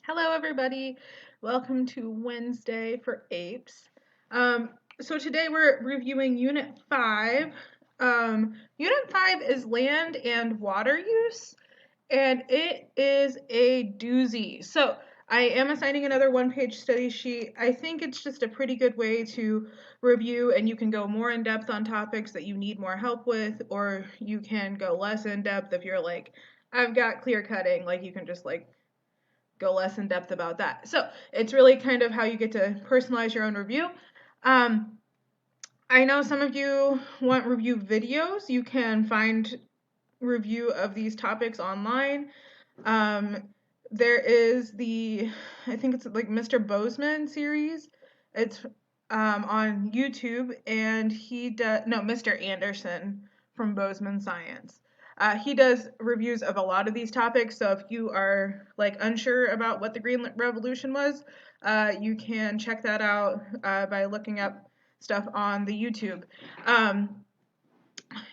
Hello, everybody. Welcome to Wednesday for Apes. Um, so today we're reviewing Unit 5. Unit 5 is land and water use, and it is a doozy. So I am assigning another one-page study sheet. I think it's just a pretty good way to review, and you can go more in depth on topics that you need more help with, or you can go less in depth if you're like, I've got clear cutting, like you can just like go less in depth about that. So it's really kind of how you get to personalize your own review. Um, I know some of you want review videos. You can find review of these topics online. Um, there is I think it's like Mr. Bozeman series. It's on YouTube, and he does, no, Mr. Anderson from Bozeman Science. He does reviews of a lot of these topics, so if you are like unsure about what the Green Revolution was, you can check that out by looking up stuff on the YouTube.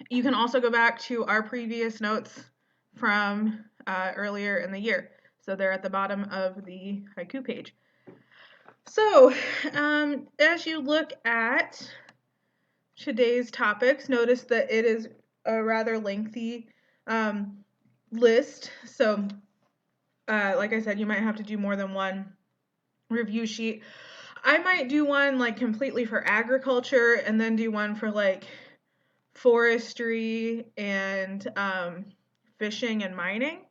You can also go back to our previous notes from earlier in the year. So they're at the bottom of the haiku page. So as you look at today's topics, notice that it is a rather lengthy list. So like I said, you might have to do more than one review sheet. I might do one like completely for agriculture and then do one for like forestry and fishing and mining,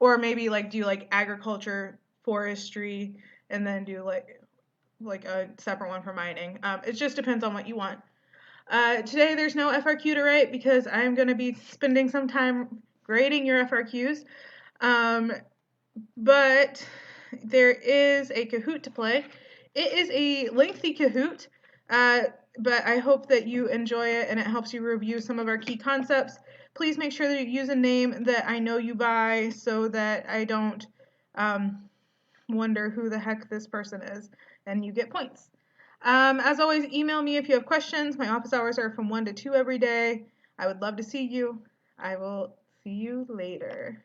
or maybe like do like agriculture, forestry, and then do like a separate one for mining. It just depends on what you want. Today there's no FRQ to write because I'm going to be spending some time grading your FRQs, but there is a Kahoot to play. It is a lengthy Kahoot, but I hope that you enjoy it and it helps you review some of our key concepts. Please make sure that you use a name that I know you by so that I don't wonder who the heck this person is, and you get points. As always, email me if you have questions. My office hours are from 1 to 2 every day. I would love to see you. I will see you later.